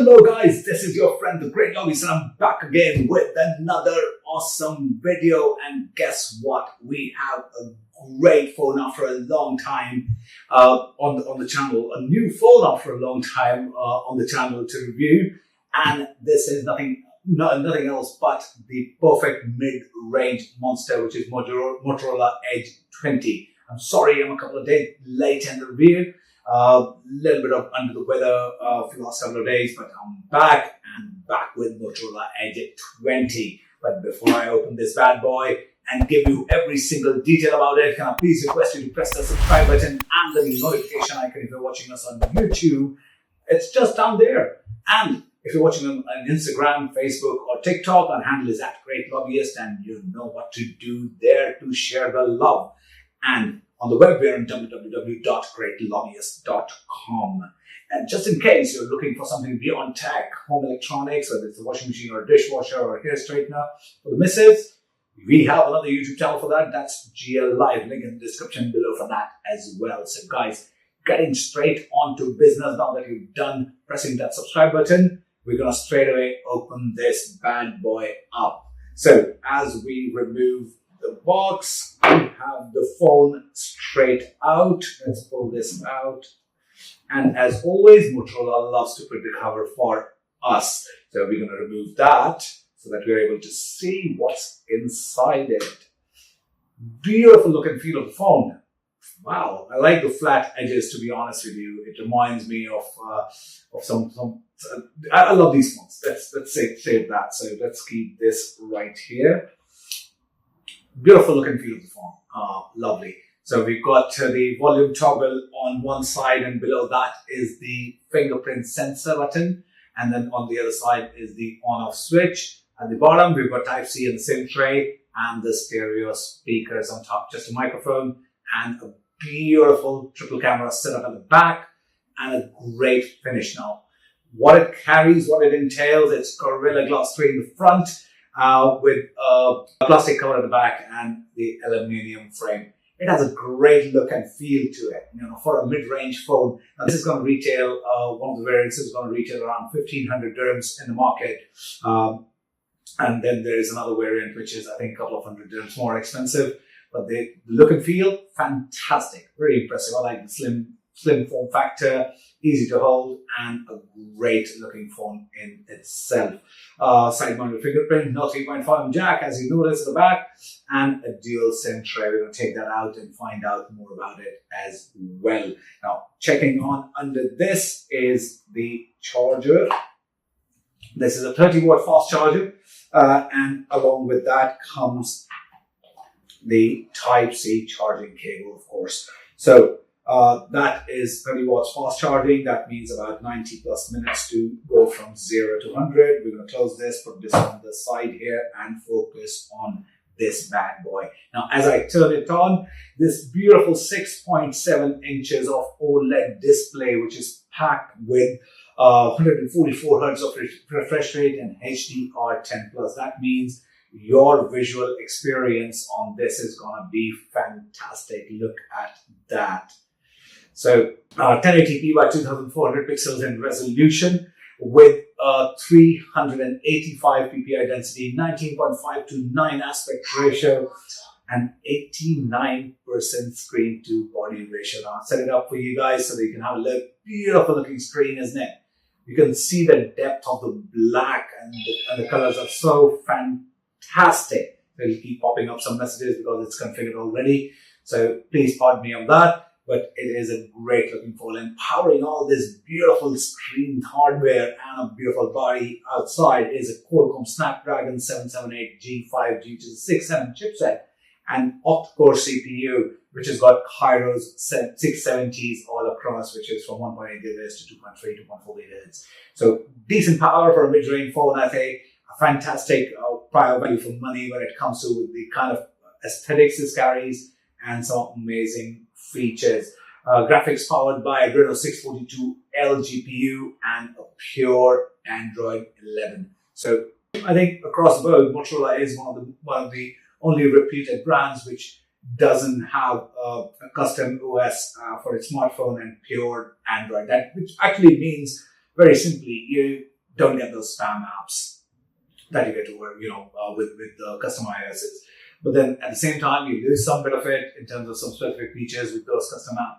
Hello guys, this is your friend the Great Lobbyist and I'm back again with another awesome video. And guess what? We have a great phone after a long time on the channel. A new phone after a long time on the channel to review. And this is nothing else but the perfect mid-range monster, which is Motorola Edge 20. I'm sorry I'm a couple of days late in the review. A little bit of under the weather for the last couple of days, but I'm back with Motorola Edge 20. But before I open this bad boy and give you every single detail about it, can I please request you to press the subscribe button and the notification icon if you're watching us on YouTube. It's just down there. And if you're watching on Instagram, Facebook, or TikTok, our handle is @GreatLobbyist, and you know what to do there to share the love. And on the web, we're on www.greatlobbyist.com. And just in case you're looking for something beyond tech, home electronics, whether it's a washing machine or a dishwasher or a hair straightener for the missus, we have another YouTube channel for that. That's GL Live. Link in the description below for that as well. So guys, getting straight on to business. Now that you've done pressing that subscribe button, we're going to straight away open this bad boy up. So as we remove the box, we have the phone straight out. Let's pull this out. And as always, Motorola loves to put the cover for us. So we're going to remove that so that we're able to see what's inside it. Beautiful look and feel of the phone. Wow, I like the flat edges, to be honest with you. It reminds me of some I love these phones. Let's save that. So let's keep this right here. Beautiful look and feel of the phone. Lovely. So we've got the volume toggle on one side, and below that is the fingerprint sensor button. And then on the other side is the on-off switch. At the bottom, we've got Type-C and the SIM tray and the stereo speakers on top, just a microphone and a beautiful triple camera setup at the back and a great finish. Now, what it carries, what it entails, it's Gorilla Glass 3 in the front, with a plastic cover at the back and the aluminium frame. It has a great look and feel to it, for a mid-range phone. Now, this is going to retail, one of the variants is going to retail around 1,500 dirhams in the market. And then there is another variant, which is, I think, a couple of hundred dirhams more expensive. But the look and feel, fantastic. Very impressive. I like the slim form factor, easy to hold, and a great looking phone in itself. Side mounted fingerprint, no 3.5 jack, as you notice at the back, and a dual SIM tray. We're going to take that out and find out more about it as well. Now, checking on under this is the charger. This is a 30-watt fast charger, and along with that comes the Type-C charging cable, of course. So that is 30 watts fast charging. That means about 90 plus minutes to go from 0 to 100. We're going to close this, put this on the side here, and focus on this bad boy. Now, as I turn it on, this beautiful 6.7 inches of OLED display, which is packed with 144 hertz of refresh rate and HDR10+. That means your visual experience on this is going to be fantastic. Look at that. So 1080p by 2400 pixels in resolution with 385 ppi density, 19.5 to 9 aspect ratio, and 89% screen to body ratio. Now I'll set it up for you guys so that you can have a look. Beautiful looking screen, isn't it? You can see the depth of the black, and the colors are so fantastic. It'll keep popping up some messages because it's configured already. So please pardon me on that. But it is a great looking phone, and powering all this beautiful screen hardware and a beautiful body outside is a Qualcomm Snapdragon 778G5G, which is a 6-7 chipset, and octa-core CPU, which has got Kairos 670s all across, which is from 1.8 GHz to 2.3 to 1.4 GHz. So decent power for a mid-range phone, I think. A fantastic prior value for money when it comes to the kind of aesthetics this carries, and some amazing features. Graphics powered by Adreno 642L GPU and a pure Android 11. So I think across the board, Motorola is one of the only reputed brands which doesn't have a custom OS for its smartphone and pure Android. Which actually means very simply, you don't get those spam apps that you get to work, with the custom iOSs. But then at the same time, you lose some bit of it in terms of some specific features with those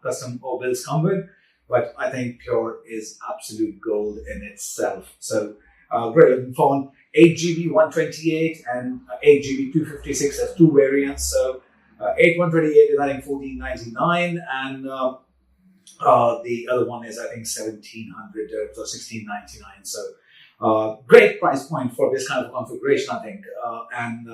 custom builds come with. But I think Pure is absolute gold in itself. So great looking phone. 8GB 128 and 8GB 256 as two variants. So 128 is I think $1,499, and the other one is I think $1,700 or $1,699. So great price point for this kind of configuration, I think. And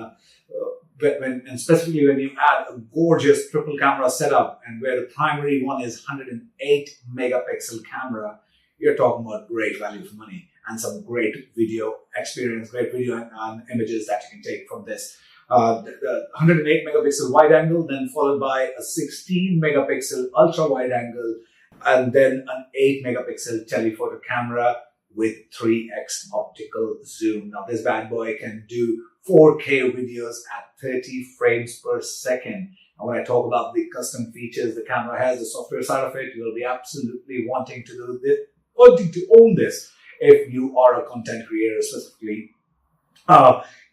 specifically when you add a gorgeous triple camera setup, and where the primary one is 108 megapixel camera, you're talking about great value for money and some great video experience, great video and images that you can take from this. The 108 megapixel wide angle, then followed by a 16 megapixel ultra wide angle, and then an 8 megapixel telephoto camera with 3x optical zoom. Now this bad boy can do 4K videos at 30 frames per second. And when I talk about the custom features the camera has, the software side of it, you'll be absolutely wanting to do this, wanting to own this if you are a content creator specifically.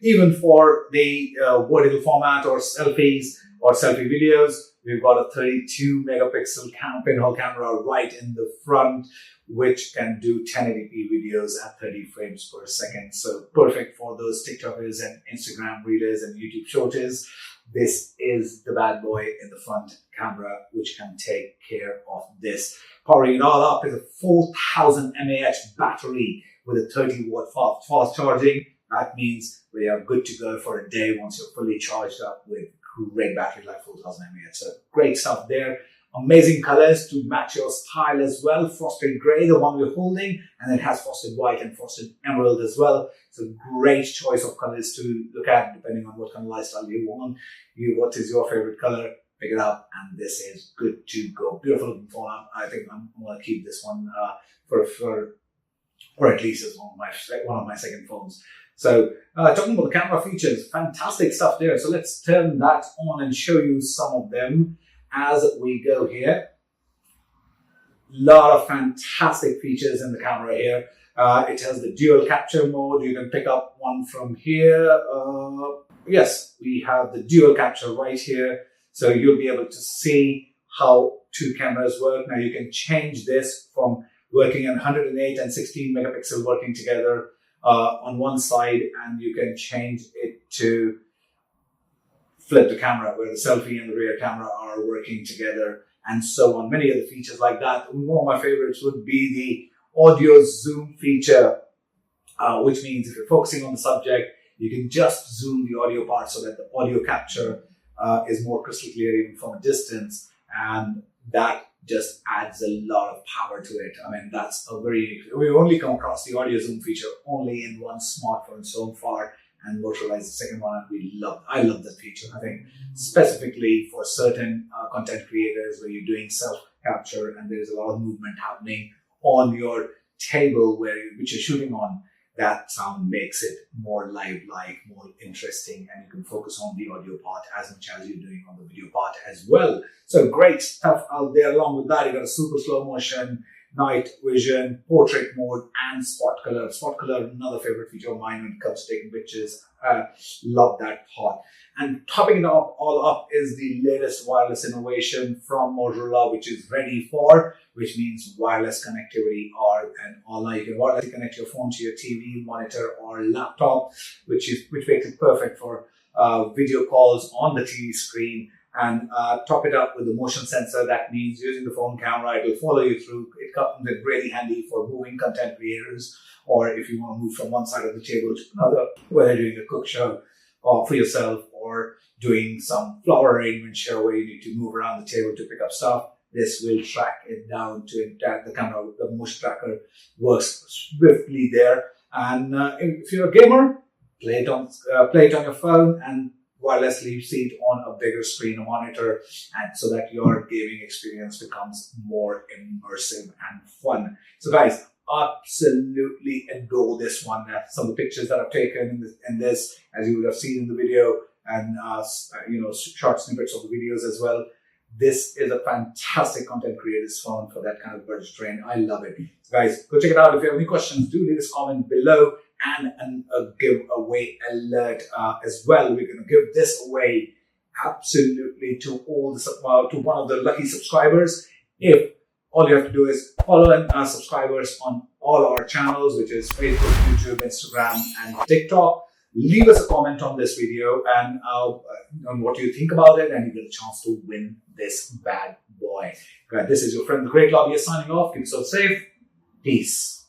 Even for the vertical format or selfies or selfie videos, we've got a 32 megapixel pinhole camera right in the front, which can do 1080p videos at 30 frames per second. So perfect for those TikTokers and Instagram readers and YouTube shorters. This is the bad boy in the front camera, which can take care of this. Powering it all up is a 4000 mAh battery with a 30-watt fast charging. That means we are good to go for a day once you're fully charged up with great battery life, 4000 mAh. So great stuff there. Amazing colors to match your style as well. Frosted gray, the one we're holding, and it has frosted white and frosted emerald as well. So great choice of colors to look at depending on what kind of lifestyle you want. What is your favorite color? Pick it up, and this is good to go. Beautiful looking phone. I think I'm going to keep this one for at least as one of my second phones. So talking about the camera features, fantastic stuff there. So let's turn that on and show you some of them as we go here. Lot of fantastic features in the camera here. It has the dual capture mode. You can pick up one from here. Yes, we have the dual capture right here. So you'll be able to see how two cameras work. Now you can change this from working on 108 and 16 megapixel working together on one side, and you can change it to flip the camera where the selfie and the rear camera are working together, and so on. Many other features like that. One of my favorites would be the audio zoom feature, which means if you're focusing on the subject, you can just zoom the audio part so that the audio capture is more crystal clear even from a distance, and that just adds a lot of power to it. I mean, that's a very, we've only come across the audio zoom feature only in one smartphone so far, and Motorola is the second one, and I love that feature. I think specifically for certain content creators where you're doing self-capture and there's a lot of movement happening on your table which you're shooting on, that sound makes it more live-like, more interesting, and you can focus on the audio part as much as you're doing on the video part as well. So great stuff out there. Along with that, you got a super slow motion, night vision, portrait mode, and spot color. Spot color, another favorite feature of mine when it comes to taking pictures. Love that part. And topping it all up is the latest wireless innovation from Motorola, which is ready for, which means wireless connectivity, and all. Now you can wirelessly connect your phone to your TV, monitor, or laptop, which makes it perfect for video calls on the TV screen. And top it up with the motion sensor. That means using the phone camera, it will follow you through. It comes in really handy for moving content creators, or if you want to move from one side of the table to another, whether you're doing a cook show or for yourself, or doing some flower arrangement show where you need to move around the table to pick up stuff. This will track it down to the camera. The motion tracker works swiftly there. And if you're a gamer, play it on your phone and wirelessly see it on a bigger screen, a monitor, and so that your gaming experience becomes more immersive and fun. So guys, absolutely adore this one. Some of the pictures that I've taken in this, as you would have seen in the video, and short snippets of the videos as well. This is a fantastic content creator's phone for that kind of budget range. I love it. So guys, go check it out. If you have any questions, do leave us a comment below, and a giveaway alert as well. We're going to give this away absolutely to all the to one of the lucky subscribers. If all you have to do is follow and subscribers on all our channels, which is Facebook, YouTube, Instagram, and TikTok. Leave us a comment on this video and on what you think about it, and you get a chance to win this bad boy. Right, this is your friend, the Great Lobbyist, signing off. Keep yourself safe. Peace.